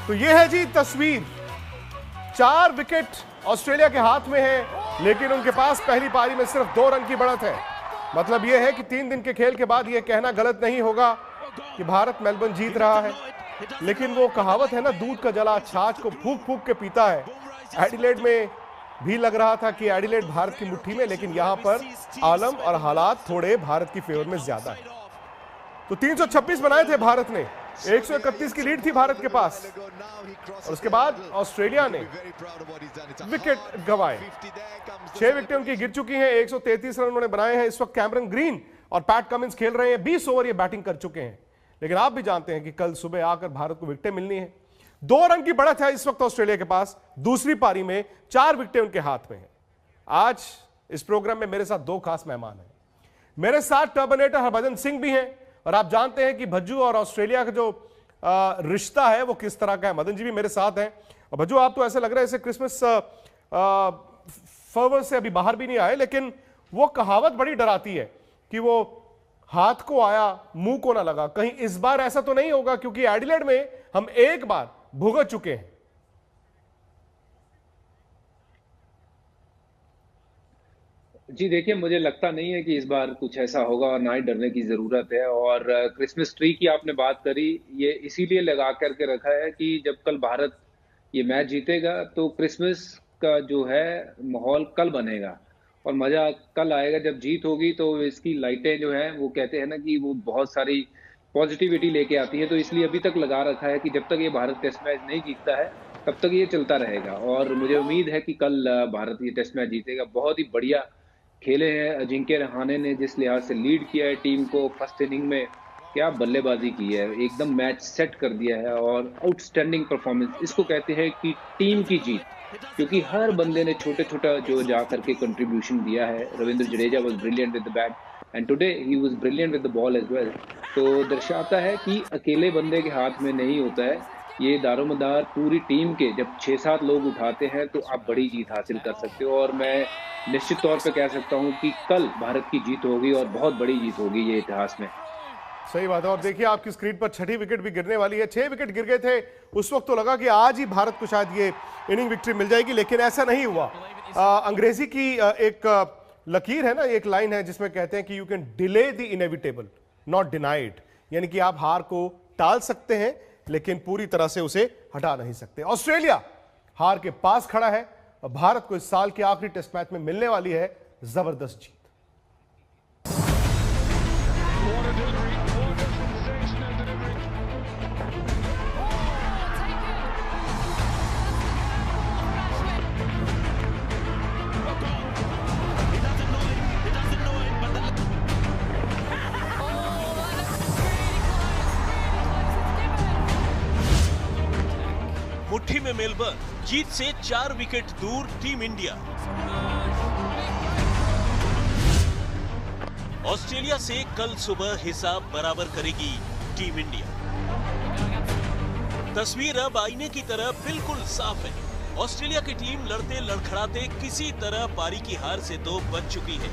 तो ये है जी तस्वीर। 4 विकेट ऑस्ट्रेलिया के हाथ में है, लेकिन उनके पास पहली पारी में सिर्फ 2 रन की बढ़त है। मतलब यह है कि 3 दिन के खेल के बाद यह कहना गलत नहीं होगा कि भारत मेलबर्न जीत रहा है, लेकिन वो कहावत है ना, दूध का जला छाछ को फूंक फूंक के पीता है। एडिलेड में भी लग रहा था कि एडिलेड भारत की मुट्ठी में, लेकिन यहां पर आलम और हालात थोड़े भारत की फेवर में ज्यादा है। तो 326 बनाए थे भारत ने, 131 की लीड थी भारत के पास, और उसके बाद ऑस्ट्रेलिया ने विकेट गंवाए। 6 विकेटें उनकी गिर चुकी हैं, 133 रन उन्होंने बनाए हैं। इस वक्त कैमरन ग्रीन और पैट कमिंस खेल रहे हैं, 20 ओवर ये बैटिंग कर चुके हैं, लेकिन आप भी जानते हैं कि कल सुबह आकर भारत को विकेटें मिलनी है। 2 रन की बढ़त है इस वक्त ऑस्ट्रेलिया के पास। दूसरी पारी में 4 विकेटें उनके हाथ में हैं। आज इस प्रोग्राम में मेरे साथ 2 खास मेहमान हैं। मेरे साथ टर्बनेटर हरभजन सिंह भी हैं, और आप जानते हैं कि भज्जू और ऑस्ट्रेलिया का जो रिश्ता है वो किस तरह का है। मदन जी भी मेरे साथ हैं। और भज्जू, आप तो ऐसे लग रहा है जैसे क्रिसमस फर्वर से अभी बाहर भी नहीं आए, लेकिन वो कहावत बड़ी डराती है कि वो हाथ को आया मुंह को ना लगा। कहीं इस बार ऐसा तो नहीं होगा, क्योंकि एडिलेड में हम एक बार भुगत चुके हैं। जी देखिए, मुझे लगता नहीं है कि इस बार कुछ ऐसा होगा, और ना ही डरने की जरूरत है। और क्रिसमस ट्री की आपने बात करी, ये इसीलिए लगा करके रखा है कि जब कल भारत ये मैच जीतेगा तो क्रिसमस का जो है माहौल कल बनेगा, और मजा कल आएगा जब जीत होगी। तो इसकी लाइटें जो है वो कहते हैं ना कि वो बहुत सारी पॉजिटिविटी लेके आती है, तो इसलिए अभी तक लगा रखा है कि जब तक ये भारत टेस्ट मैच नहीं जीतता है तब तक ये चलता रहेगा। और मुझे उम्मीद है कि कल भारत ये टेस्ट मैच जीतेगा। बहुत ही बढ़िया खेले हैं अजिंक्य रहाणे ने, जिस लिहाज से लीड किया है टीम को फर्स्ट इनिंग में, क्या बल्लेबाजी की है, एकदम मैच सेट कर दिया है। और आउटस्टैंडिंग परफॉर्मेंस, इसको कहते हैं कि टीम की जीत, क्योंकि हर बंदे ने छोटे छोटा जो जा करके कंट्रीब्यूशन दिया है। Ravindra Jadeja was brilliant with the bat, and today he was brilliant with the ball as well. तो दर्शाता है कि अकेले बंदे के हाथ में नहीं होता है, ये दारोमदार पूरी टीम के जब 6-7 लोग उठाते हैं तो आप बड़ी जीत हासिल कर सकते हो। और मैं निश्चित तौर पे कह सकता हूं कि कल भारत की जीत होगी, और बहुत बड़ी जीत होगी ये इतिहास में। सही बात है। और देखिए आपकी स्क्रीन पर 6ठी विकेट भी गिरने वाली है। 6 विकेट गिर गए थे, उस वक्त तो लगा कि आज ही भारत को शायद ये इनिंग विक्ट्री मिल जाएगी, लेकिन ऐसा नहीं हुआ। अंग्रेजी की एक लकीर है ना, एक लाइन है जिसमें कहते हैं कि you can delay the inevitable not denied, यानी कि आप हार को टाल सकते हैं लेकिन पूरी तरह से उसे हटा नहीं सकते। ऑस्ट्रेलिया हार के पास खड़ा है, और भारत को इस साल के आखिरी टेस्ट मैच में मिलने वाली है जबरदस्त जीत। मुट्ठी में मेलबर्न, जीत से 4 विकेट दूर टीम इंडिया। ऑस्ट्रेलिया से कल सुबह हिसाब बराबर करेगी टीम इंडिया। तस्वीर अब आईने की तरह बिल्कुल साफ है। ऑस्ट्रेलिया की टीम लड़ते लड़खड़ाते किसी तरह पारी की हार से तो बच चुकी है,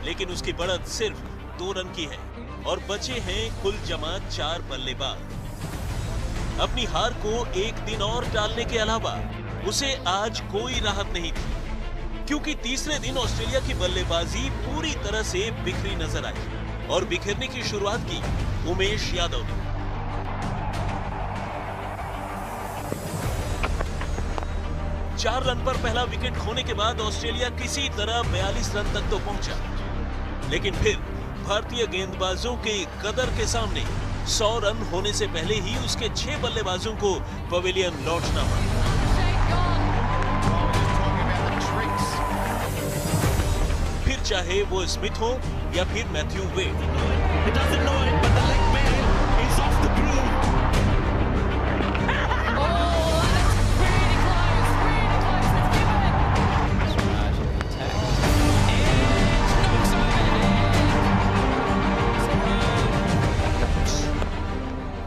लेकिन उसकी बढ़त सिर्फ 2 रन की है, और बचे हैं कुल जमा 4 बल्लेबाज। अपनी हार को एक दिन और टालने के अलावा उसे आज कोई राहत नहीं थी, क्योंकि तीसरे दिन ऑस्ट्रेलिया की बल्लेबाजी पूरी तरह से बिखरी नजर आई, और बिखरने की शुरुआत की उमेश यादव ने। चार रन पर पहला विकेट खोने के बाद ऑस्ट्रेलिया किसी तरह 42 रन तक तो पहुंचा, लेकिन फिर भारतीय गेंदबाजों के कदर के सामने 100 रन होने से पहले ही उसके 6 बल्लेबाजों को पवेलियन लौटना पड़ा। फिर चाहे वो स्मिथ हो या फिर मैथ्यू वेड,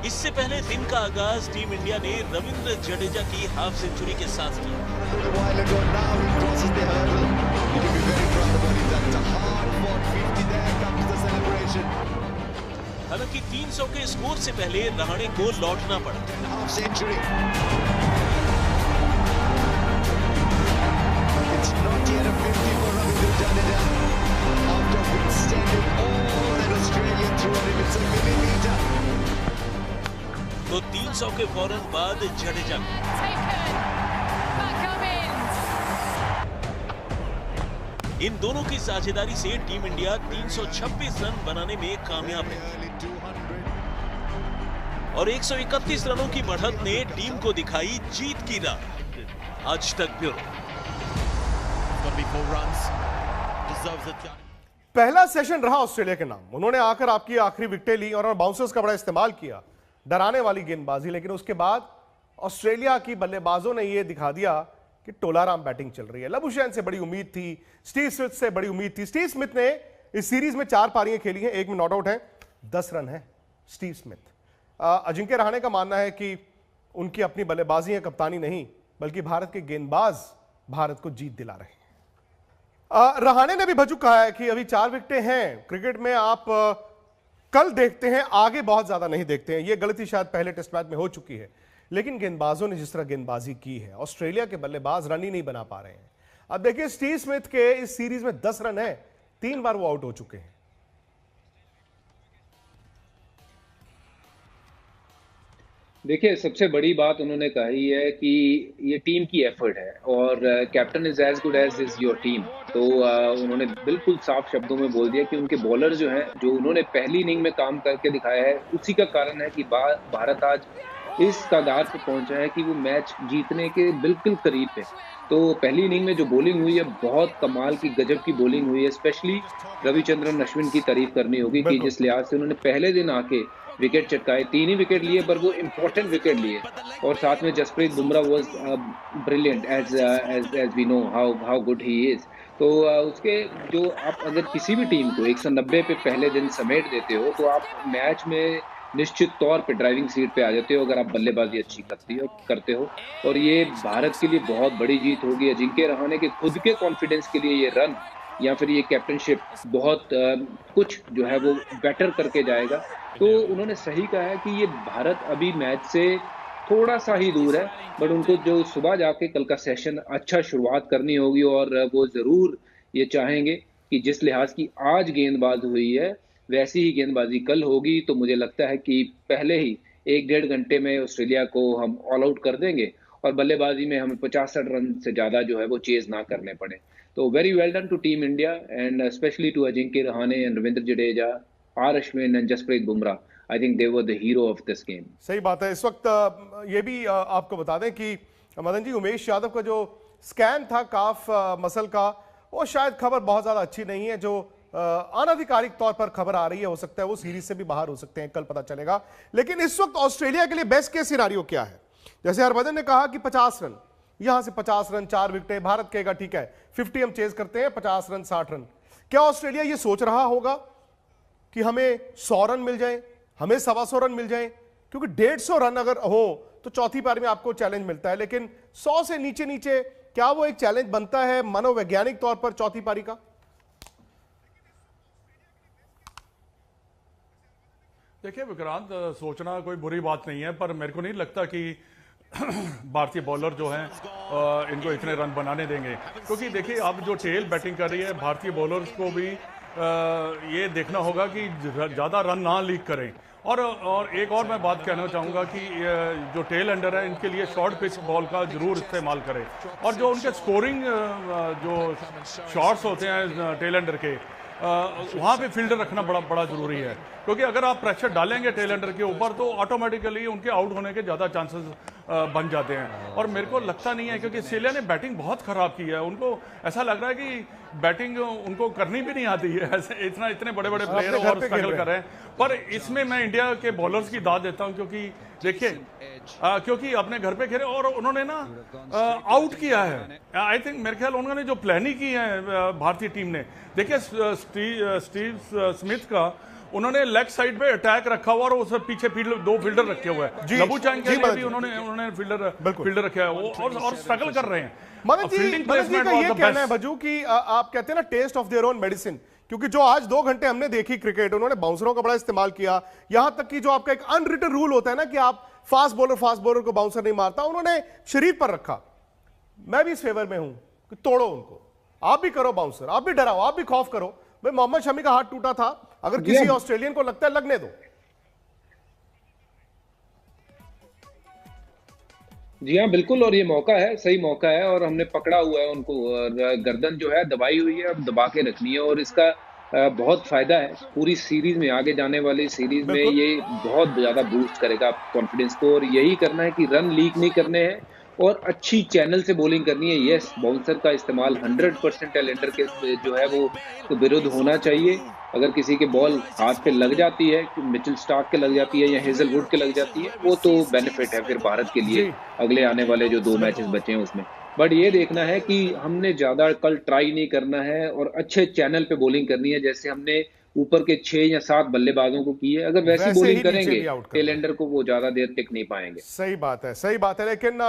इससे पहले दिन का आगाज टीम इंडिया ने रविंद्र जडेजा की हाफ सेंचुरी के साथ किया। हालांकि 300 के स्कोर से पहले रहाणे को लौटना पड़ा। century. It's not yet a 50 for Ravindra Jadeja after withstanding all that Australia threw at him. It's a millimeter. तो 300 के फौरन बाद जडेजा इन दोनों की साझेदारी से टीम इंडिया 326 रन बनाने में कामयाब है और 131 रनों की बढ़त ने टीम को दिखाई जीत की राह। आज तक ब्यूरो। पहला सेशन रहा ऑस्ट्रेलिया के नाम। उन्होंने आकर आपकी आखिरी विकेटें ली और बाउंसर्स का बड़ा इस्तेमाल किया, डराने वाली गेंदबाजी। लेकिन उसके बाद ऑस्ट्रेलिया की बल्लेबाजों ने यह दिखा दिया कि टोलाराम बैटिंग चल रही है। लबुशैन से बड़ी उम्मीद थी, स्टीव स्मिथ से बड़ी उम्मीद थी। स्टीव स्मिथ ने इस सीरीज में 4 पारियां खेली हैं, 1 में नॉट आउट है, 10 रन है स्टीव स्मिथ। अजिंक्य रहाणे का मानना है कि उनकी अपनी बल्लेबाजी है, कप्तानी नहीं, बल्कि भारत के गेंदबाज भारत को जीत दिला रहे हैं। रहाणे ने भी भजुक कहा है कि अभी 4 विकेटें हैं। क्रिकेट में आप कल देखते हैं, आगे बहुत ज्यादा नहीं देखते हैं। यह गलती शायद पहले टेस्ट मैच में हो चुकी है, लेकिन गेंदबाजों ने जिस तरह गेंदबाजी की है, ऑस्ट्रेलिया के बल्लेबाज रन ही नहीं बना पा रहे हैं। अब देखिए, स्टीव स्मिथ के इस सीरीज में 10 रन है, 3 बार वो आउट हो चुके हैं। देखिए, सबसे बड़ी बात उन्होंने कही है कि ये टीम की एफर्ट है और captain is as good as is your team. तो उन्होंने बिल्कुल साफ शब्दों में बोल दिया कि उनके बॉलर जो हैं, जो उन्होंने पहली इनिंग में काम करके दिखाया है, उसी का कारण है कि भारत आज इस कगार पे पहुंचा है कि वो मैच जीतने के बिल्कुल करीब है। तो पहली इनिंग में जो बॉलिंग हुई है, बहुत कमाल की, गजब की बॉलिंग हुई है। स्पेशली रविचंद्रन अश्विन की तारीफ करनी होगी कि जिस लिहाज से उन्होंने पहले दिन आके विकेट चटकाए, 3 ही विकेट लिए, पर वो इंपॉर्टेंट विकेट लिए। और साथ में Jasprit Bumrah was brilliant as we know how good he is. तो उसके जो आप अगर किसी भी टीम को 190 पे पहले दिन समेट देते हो, तो आप मैच में निश्चित तौर पे ड्राइविंग सीट पे आ जाते हो अगर आप बल्लेबाजी अच्छी करते हो। और ये भारत के लिए बहुत बड़ी जीत होगी। अजिंक्य रहाणे के खुद के कॉन्फिडेंस के लिए ये रन या फिर ये कैप्टनशिप बहुत कुछ जो है वो बेटर करके जाएगा। तो उन्होंने सही कहा है कि ये भारत अभी मैच से थोड़ा सा ही दूर है, बट उनको जो सुबह जाके कल का सेशन अच्छा शुरुआत करनी होगी और वो ज़रूर ये चाहेंगे कि जिस लिहाज की आज गेंदबाज हुई है, वैसी ही गेंदबाजी कल होगी। तो मुझे लगता है कि पहले ही 1-1.5 घंटे में ऑस्ट्रेलिया को हम ऑल आउट कर देंगे और बल्लेबाजी में हमें 50-60 रन से ज़्यादा जो है वो चेज ना करने पड़े। तो very well done to team India and specially to Ajinkya Rahane and Ravindra Jadeja, R Ashwin and Jasprit Bumrah. I think they were the hero of this game. सही बात है। इस वक्त ये भी आपको बता दें कि मदन जी, उमेश यादव का जो स्कैन था काफ मसल का, वो शायद खबर बहुत ज्यादा अच्छी नहीं है। जो अनाधिकारिक तौर पर खबर आ रही है, हो सकता है वो सीरीज से भी बाहर हो सकते हैं, कल पता चलेगा। लेकिन इस वक्त ऑस्ट्रेलिया के लिए बेस्ट केस सिनारियो क्या है? जैसे हरभजन ने कहा कि 50 रन, यहां से 50 रन, 4 विकेटें। भारत कहेगा ठीक है 50 हम चेज करते हैं, 50 रन 60 रन। क्या ऑस्ट्रेलिया ये सोच रहा होगा कि हमें 100 रन मिल जाए, हमें 125 रन मिल जाए? क्योंकि 150 रन अगर हो तो चौथी पारी में आपको चैलेंज मिलता है, लेकिन 100 से नीचे नीचे क्या वो एक चैलेंज बनता है मनोवैज्ञानिक तौर पर चौथी पारी का? देखिए विक्रांत, सोचना कोई बुरी बात नहीं है, पर मेरे को नहीं लगता कि भारतीय बॉलर जो हैं इनको इतने रन बनाने देंगे। क्योंकि देखिए अब जो टेल बैटिंग कर रही है, भारतीय बॉलर्स को भी ये देखना होगा कि ज़्यादा रन ना लीक करें। और एक और मैं बात कहना चाहूँगा कि जो टेल एंडर है, इनके लिए शॉर्ट पिच बॉल का जरूर इस्तेमाल करें। और जो उनके स्कोरिंग जो शॉट्स होते हैं टेल एंडर के, वहाँ पे फील्डर रखना बड़ा जरूरी है। क्योंकि अगर आप प्रेशर डालेंगे टेल एंडर के ऊपर तो ऑटोमेटिकली उनके आउट होने के ज़्यादा चांसेस बन जाते हैं। और मेरे को लगता नहीं है, क्योंकि ऑस्ट्रेलिया ने बैटिंग बहुत ख़राब की है। उनको ऐसा लग रहा है कि बैटिंग उनको करनी भी नहीं आती है। ऐसे इतने बड़े बड़े प्लेयर और स्ट्रगल कर रहे हैं। पर इसमें मैं इंडिया के बॉलर्स की दाद देता हूं, क्योंकि देखिए क्योंकि अपने घर पे खेले और उन्होंने ना आउट किया है। आई थिंक मेरे ख्याल उन्होंने जो प्लानिंग की है भारतीय टीम ने, देखिए स्टीव स्मिथ का उन्होंने लेग साइड पे अटैक रखा हुआ और उस पीछे दो फील्डर रखे हुए हैं। लबुशैन के लिए भी उन्होंने फील्डर रखे हैं और स्ट्रगल कर रहे हैं। मदन जी का ये कहना है भजू कि आप कहते हैं ना taste of their own medicine, क्योंकि जो आज 2 घंटे हमने देखी क्रिकेट, उन्होंने बाउंसरों का बड़ा इस्तेमाल किया। यहां तक कि जो आपका एक अनरिटन रूल होता है ना कि आप फास्ट बॉलर को बाउंसर नहीं मारता, उन्होंने शरीर पर रखा। मैं भी इस फेवर में हूं कि तोड़ो उनको, आप भी करो बाउंसर, आप भी डराओ, आप भी खौफ करो। भाई मोहम्मद शमी का हाथ टूटा था, अगर किसी ऑस्ट्रेलियन को लगता है लगने दो। जी हाँ बिल्कुल, और ये मौका है, सही मौका है, और हमने पकड़ा हुआ है उनको, और गर्दन जो है दबाई हुई है, अब दबा के रखनी है, और इसका बहुत फायदा है पूरी सीरीज में, आगे जाने वाली सीरीज में ये बहुत ज्यादा बूस्ट करेगा कॉन्फिडेंस को। और यही करना है कि रन लीक नहीं करने हैं और अच्छी चैनल से बॉलिंग करनी है। यस, बाउंसर का इस्तेमाल 100% टेलेंडर के जो है वो तो विरुद्ध होना चाहिए। अगर किसी के बॉल हाथ पे लग जाती है, मिचेल स्टार्क के लग जाती है या हेजलवुड के लग जाती है, वो तो बेनिफिट है फिर भारत के लिए अगले आने वाले जो 2 मैचेस बचे हैं उसमें। बट ये देखना है कि हमने ज्यादा कल ट्राई नहीं करना है और अच्छे चैनल पे बॉलिंग करनी है, जैसे हमने ऊपर के 6 या 7 बल्लेबाजों को की है। अगर वैसी बॉलिंग करेंगे टेलेंडर को वो ज्यादा देर टिक नहीं पाएंगे। सही बात है, सही बात है। लेकिन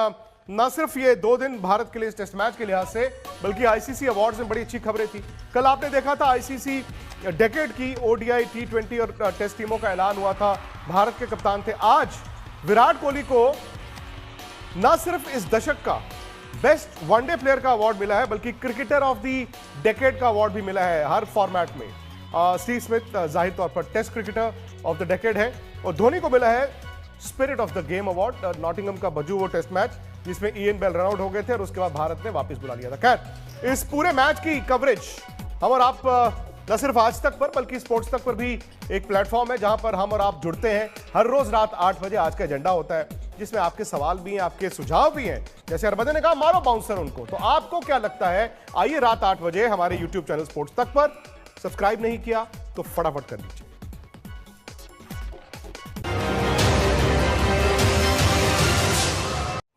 ना सिर्फ ये 2 दिन भारत के लिए इस टेस्ट मैच के लिहाज से, बल्कि आईसीसी अवार्ड्स में बड़ी अच्छी खबरें थी। कल आपने देखा था आईसीसी डेकेड की ओडीआई, टी20 और टेस्ट टीमों का ऐलान हुआ था, भारत के कप्तान थे। आज विराट कोहली को ना सिर्फ इस दशक का बेस्ट वनडे प्लेयर का अवार्ड मिला है, बल्कि क्रिकेटर ऑफ द डेकेड का अवार्ड भी मिला है हर फॉर्मेट में। स्टीव स्मिथ जाहिर तौर पर test cricketer of the decade है, और धोनी को मिला है spirit of the game award. Nottingham का बजू वो टेस्ट मैच जिसमें इयन बेल रन आउट हो गए थे और उसके बाद भारत ने वापस बुला लिया था। खैर, इस पूरे मैच की कवरेज हम और आप न सिर्फ आज तक पर बल्कि स्पोर्ट्स तक पर भी एक प्लेटफॉर्म है जहां पर हम और आप जुड़ते हैं हर रोज रात 8 बजे। आज का एजेंडा होता है जिसमें आपके सवाल भी हैं, आपके सुझाव भी हैं। जैसे हरबदे ने कहा मारो बाउंसर उनको, तो आपको क्या लगता है? आइए रात 8 बजे हमारे यूट्यूब चैनल स्पोर्ट्स तक पर। सब्सक्राइब नहीं किया तो फटाफट कर लीजिए।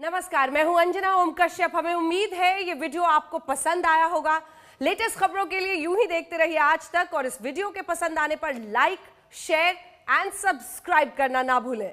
नमस्कार, मैं हूं अंजना ओम कश्यप। हमें उम्मीद है ये वीडियो आपको पसंद आया होगा। लेटेस्ट खबरों के लिए यूं ही देखते रहिए आज तक, और इस वीडियो के पसंद आने पर लाइक, शेयर एंड सब्सक्राइब करना ना भूलें।